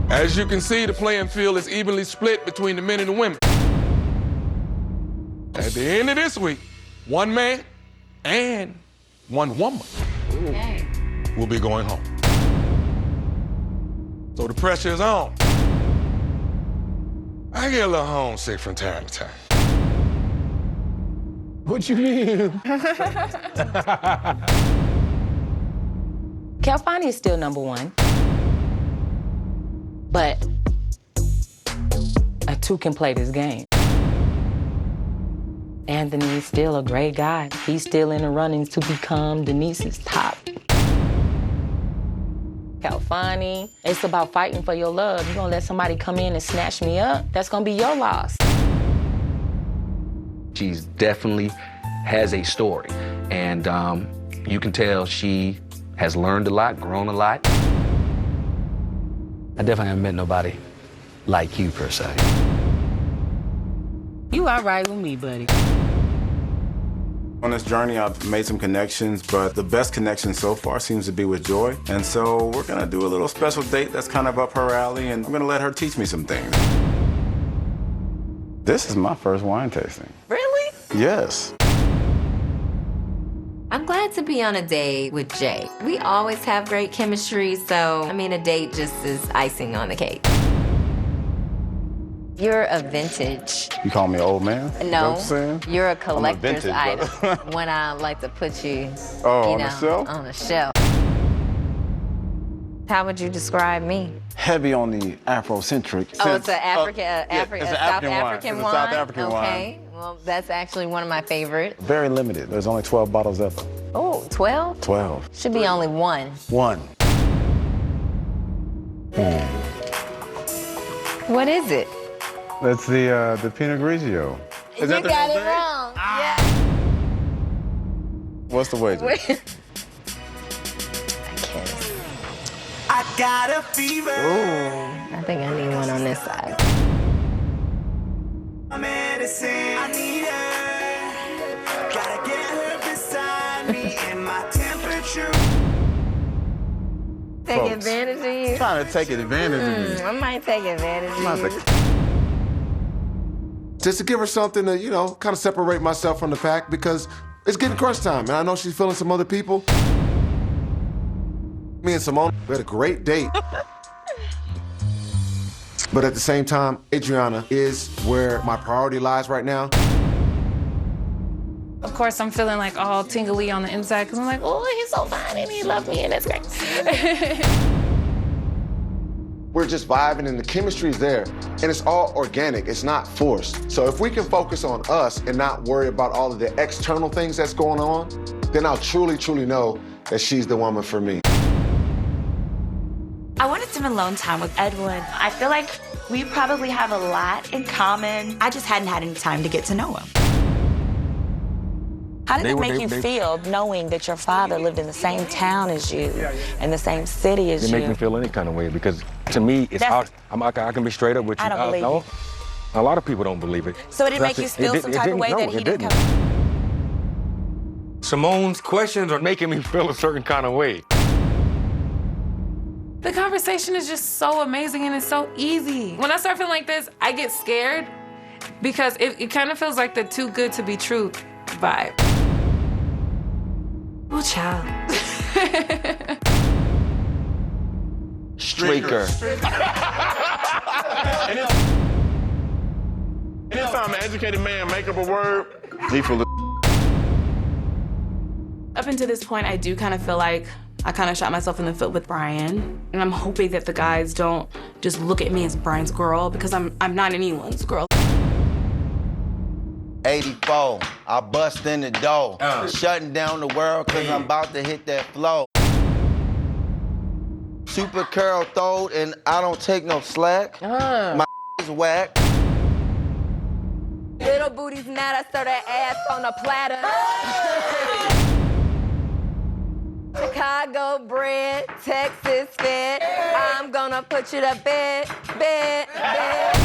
As you can see, the playing field is evenly split between the men and the women. At the end of this week, one man and one woman will be going home. So the pressure is on. I get a little homesick from time to time. What you mean? Calfani is still number one. But a two can play this game. Anthony's still a great guy. He's still in the runnings to become Denise's top. Calfani, it's about fighting for your love. You're gonna let somebody come in and snatch me up? That's gonna be your loss. She's definitely has a story, and you can tell she has learned a lot, grown a lot. I definitely haven't met nobody like you, per se. You all right with me, buddy. On this journey, I've made some connections, but the best connection so far seems to be with Joy. And so we're gonna do a little special date that's kind of up her alley, and I'm gonna let her teach me some things. This is my first wine tasting. Really? Yes. I'm glad to be on a date with Jay. We always have great chemistry, so, I mean, a date just is icing on the cake. You're a vintage. You call me old man? Is that No, what you're saying? you're a collector's vintage, item. brother. When I like to put you, On the shelf? on a shelf. How would you describe me? Heavy on the Afrocentric. Oh, it's an South it's an African African wine? South African wine. Okay, well, that's actually one of my favorites. Very limited. There's only 12 bottles ever. Oh, 12? 12. Should be only one. One. What is it? That's the Pinot Grigio. Is You got it wrong. Yeah. What's the wager? I got a fever. Ooh, I think I need one on this side. Medicine, I need her. Gotta get her beside me and my temperature. Take Folks, advantage of you? Trying to take advantage of me. I might take advantage of you. Just to give her something to, you know, kind of separate myself from the pack, because it's getting crunch time, and I know she's feeling some other people. Me and Simone, we had a great date. But at the same time, Adriana is where my priority lies right now. Of course, I'm feeling like all tingly on the inside because I'm like, oh, he's so fine and he loves me and that's great. We're just vibing and the chemistry is there, and it's all organic, it's not forced. So if we can focus on us and not worry about all of the external things that's going on, then I'll truly, truly know that she's the woman for me. I wanted some alone time with Edwin. I feel like we probably have a lot in common. I just hadn't had any time to get to know him. How did it make you feel knowing that your father lived in the same town as you, in the same city as you? It make me feel any kind of way because to me, it's out. I can be straight up with you. I don't believe you. A lot of people don't believe it. So it didn't make you feel some type of way that he didn't come? Simone's questions are making me feel a certain kind of way. The conversation is just so amazing and it's so easy. When I start feeling like this, I get scared because it kind of feels like the too good to be true vibe. Oh, child. Streaker. Anytime an educated man make up a word, he full of. Up until this point, I do kind of feel like I kind of shot myself in the foot with Brian. And I'm hoping that the guys don't just look at me as Brian's girl because I'm not anyone's girl. 84, I bust in the door. Shutting down the world cause I'm about to hit that flow. Super curl throwed and I don't take no slack. My is whack. Little booties mad, I serve that ass on a platter. Chicago bred, Texas fed. I'm gonna put you to bed, bed, bed.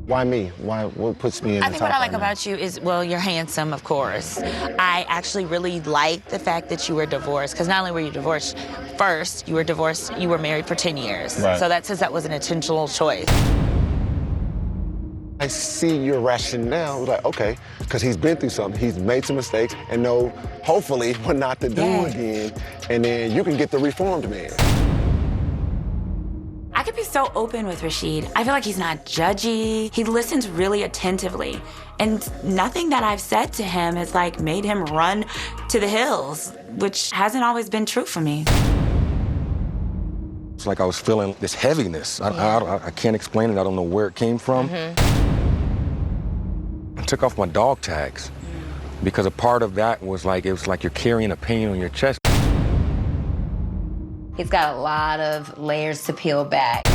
Why me? What puts me in I the think top what I like right now? about you is, well, you're handsome, of course. I actually really like the fact that you were divorced, because not only were you divorced first, you were married for 10 years. Right. So that says that was an intentional choice. I see your rationale, like, okay, because he's been through something, he's made some mistakes, and know, hopefully, what not to do again, and then you can get the reformed man. I could be so open with Rashid. I feel like he's not judgy. He listens really attentively. And nothing that I've said to him has like made him run to the hills, which hasn't always been true for me. It's like I was feeling this heaviness. I can't explain it. I don't know where it came from. I took off my dog tags because a part of that was like, it was like you're carrying a pain on your chest. He's got a lot of layers to peel back.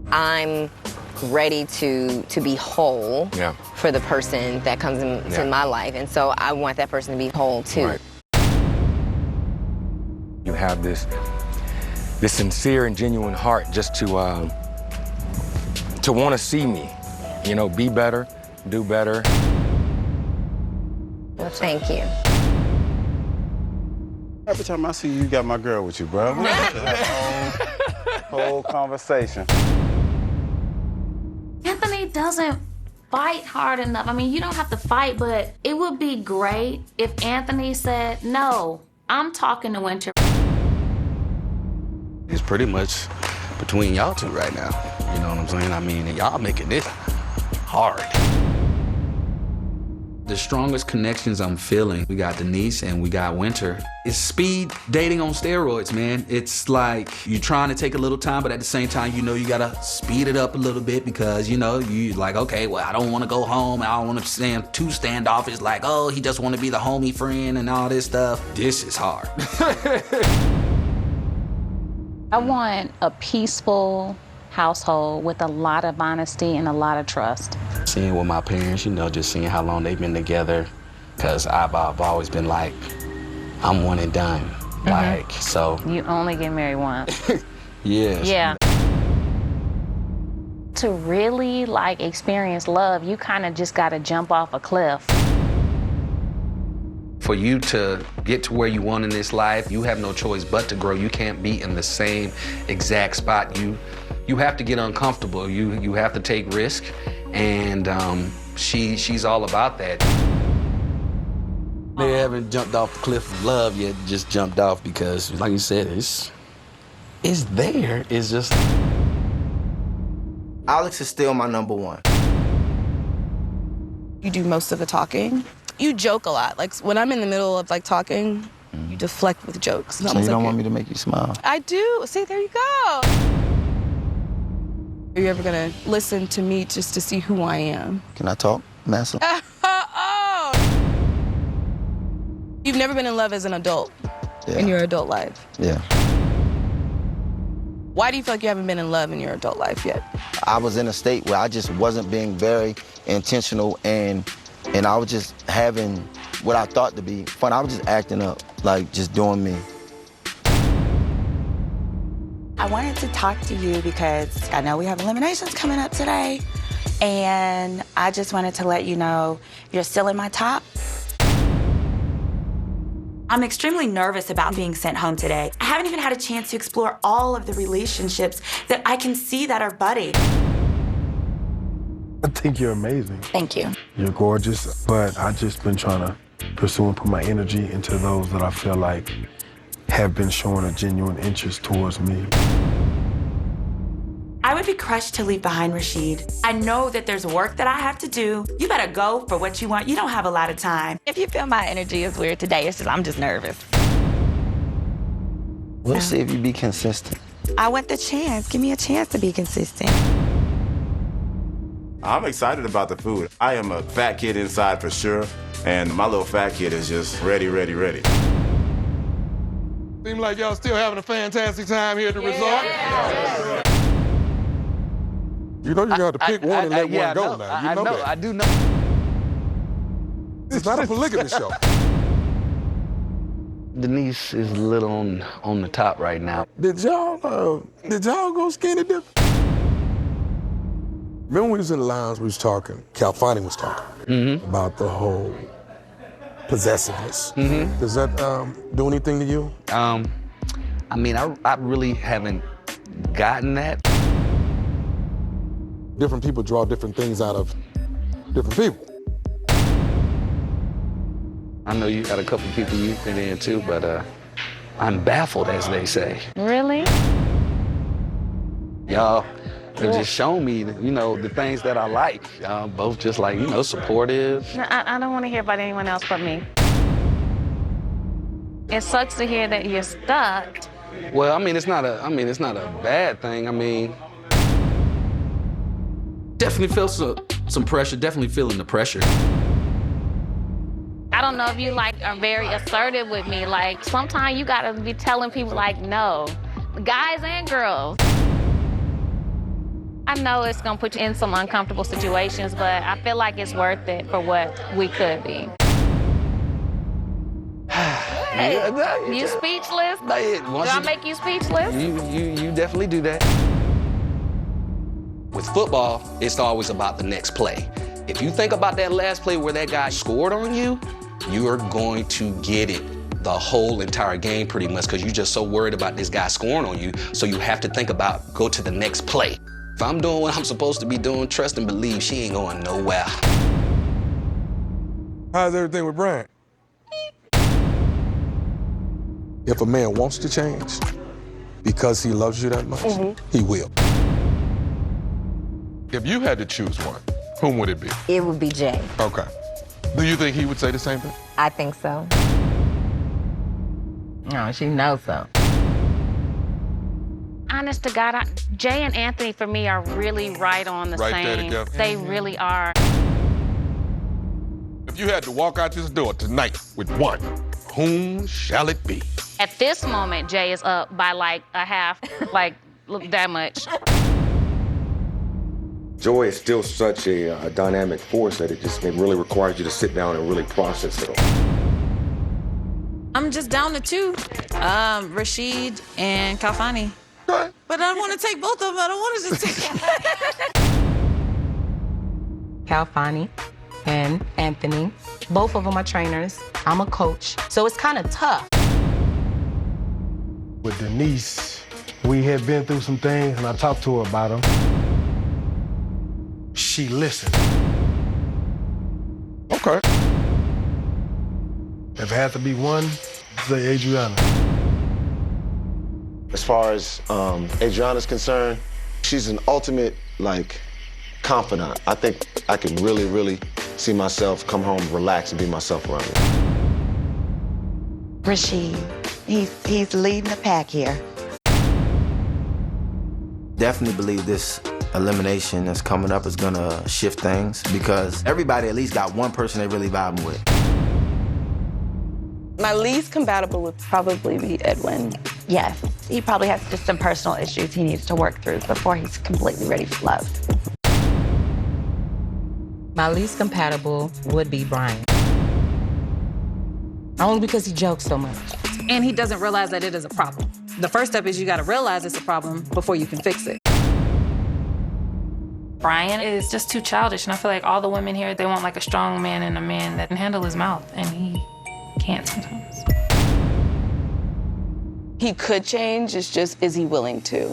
I'm ready to be whole for the person that comes into my life, and so I want that person to be whole too. Right. You have this sincere and genuine heart just to want to see me, you know, be better, do better. Well, thank you. Every time I see you, you got my girl with you, bro. We had that whole conversation. Anthony doesn't fight hard enough. I mean, you don't have to fight, but it would be great if Anthony said, no, I'm talking to Winter. It's pretty much between y'all two right now. You know what I'm saying? I mean, y'all making this hard. The strongest connections I'm feeling, we got Denise and we got Winter. It's speed dating on steroids, man. It's like you're trying to take a little time, but at the same time, you know you gotta speed it up a little bit because, you know, you like, okay, well, I don't wanna go home. I don't wanna stand too standoffish, like, oh, he just wanna be the homie friend and all this stuff. This is hard. I want a peaceful household with a lot of honesty and a lot of trust. Seeing with my parents, you know, just seeing how long they've been together, because I've always been like, I'm one and done. Like, so. You only get married once. Yes. Yeah. To really like experience love, you kind of just gotta jump off a cliff. For you to get to where you want in this life, you have no choice but to grow. You can't be in the same exact spot. You have to get uncomfortable. You have to take risk, and she's all about that. They haven't jumped off the cliff of love yet, just jumped off because, like you said, it's there. It's just... Alex is still my number one. You do most of the talking. You joke a lot. Like when I'm in the middle of like talking, you deflect with jokes. So you don't want me to make you smile? I do. See, there you go. Are you ever gonna listen to me just to see who I am? Can I talk, Massa? Oh! You've never been in love as an adult in your adult life. Yeah. Why do you feel like you haven't been in love in your adult life yet? I was in a state where I just wasn't being very intentional, and I was just having what I thought to be fun. I was just acting up, like just doing me. I wanted to talk to you because I know we have eliminations coming up today, and I just wanted to let you know you're still in my top. I'm extremely nervous about being sent home today. I haven't even had a chance to explore all of the relationships that I can see that are budding. I think you're amazing. Thank you. You're gorgeous, but I've just been trying to pursue and put my energy into those that I feel like have been showing a genuine interest towards me. I would be crushed to leave behind Rashid. I know that there's work that I have to do. You better go for what you want. You don't have a lot of time. If you feel my energy is weird today, it's just I'm just nervous. We'll see if you be consistent. I want the chance. Give me a chance to be consistent. I'm excited about the food. I am a fat kid inside for sure, and my little fat kid is just ready, ready, ready. Seems like y'all still having a fantastic time here at the resort. You know you got to pick one and let one go now. You know that. I do know. It's not a polygamous show. Denise is a little on the top right now. Did y'all go skinny dip? Remember when we was in the lounge, we was talking, Calfani was talking about the whole possessiveness. Does that do anything to you? I mean, I really haven't gotten that. Different people draw different things out of different people. I know you got a couple people you've been in too, but I'm baffled, as they say. Really? Y'all have just shown me, you know, the things that I like. Y'all both just like, you know, supportive. No, I don't want to hear about anyone else but me. It sucks to hear that you're stuck. Well, I mean, it's not a bad thing. I mean, definitely feel some pressure. Definitely feeling the pressure. I don't know if you are very assertive with me. Like sometimes you gotta be telling people no, guys and girls. I know it's gonna put you in some uncomfortable situations, but I feel like it's worth it for what we could be. Hey, you speechless? Did I make you speechless? You definitely do that. With football, it's always about the next play. If you think about that last play where that guy scored on you, you are going to get it the whole entire game pretty much because you're just so worried about this guy scoring on you. So you have to think about, go to the next play. If I'm doing what I'm supposed to be doing, trust and believe she ain't going nowhere. How's everything with Brian? If a man wants to change because he loves you that much, he will. If you had to choose one, whom would it be? It would be Jay. Okay. Do you think he would say the same thing? I think so. No, she knows so. Honest to God, Jay and Anthony for me are really right on the Right same. there together. They really are. If you had to walk out this door tonight with one, whom shall it be? At this moment, Jay is up by a half, that much. Joy is still such a dynamic force that it really requires you to sit down and really process it all. I'm just down to two, Rashid and Kalfani. But I want to take both of them. I don't want to just take Calfani and Anthony. Both of them are trainers. I'm a coach. So it's kind of tough. With Denise, we had been through some things, and I talked to her about them. She listened. Okay. If it had to be one, say Adriana. As far as Adriana's concerned, she's an ultimate, confidant. I think I can really, really see myself come home, relax, and be myself around her. Rashid, he's leading the pack here. Definitely believe this elimination that's coming up is gonna shift things because everybody at least got one person they really vibing with. My least compatible would probably be Edwin. Yes, he probably has just some personal issues he needs to work through before he's completely ready for love. My least compatible would be Brian. Only because he jokes so much. And he doesn't realize that it is a problem. The first step is you got to realize it's a problem before you can fix it. Brian is just too childish, and I feel like all the women here, they want a strong man and a man that can handle his mouth, and he can't sometimes. He could change, it's just, is he willing to?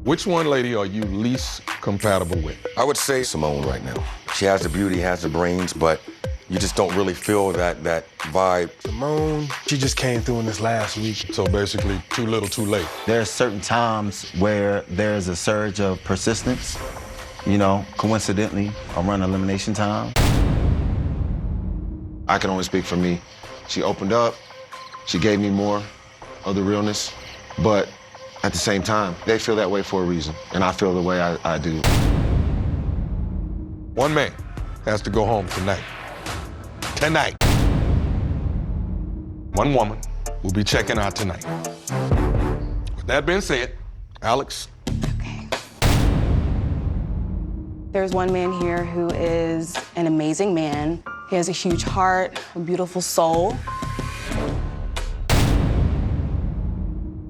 Which one lady are you least compatible with? I would say Simone right now. She has the beauty, has the brains, but you just don't really feel that vibe. Simone, she just came through in this last week. So basically, too little, too late. There are certain times where there's a surge of persistence, coincidentally, around elimination time. I can only speak for me. She opened up, she gave me more of the realness, but at the same time, they feel that way for a reason, and I feel the way I do. One man has to go home tonight. Tonight. One woman will be checking out tonight. With that being said, Alex. There's one man here who is an amazing man. He has a huge heart, a beautiful soul.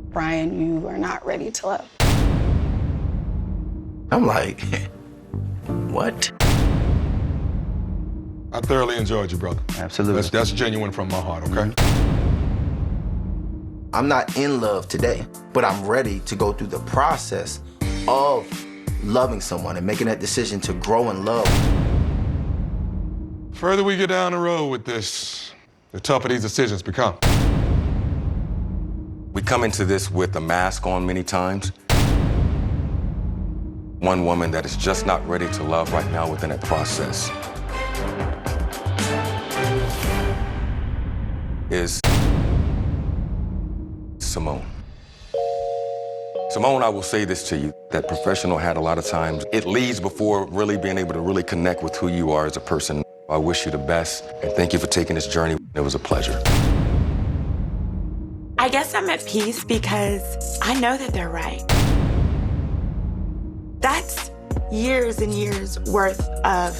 Brian, you are not ready to love. I'm like, what? I thoroughly enjoyed you, brother. Absolutely. That's genuine from my heart, okay? I'm not in love today, but I'm ready to go through the process of loving someone and making that decision to grow in love. The further we get down the road with this, the tougher these decisions become. We come into this with a mask on many times. One woman that is just not ready to love right now within that process is Simone. Simone, I will say this to you, that professional hat a lot of times, it leads before really being able to really connect with who you are as a person. I wish you the best, and thank you for taking this journey. It was a pleasure. I guess I'm at peace because I know that they're right. That's years and years worth of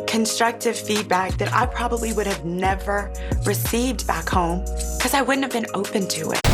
constructive feedback that I probably would have never received back home because I wouldn't have been open to it.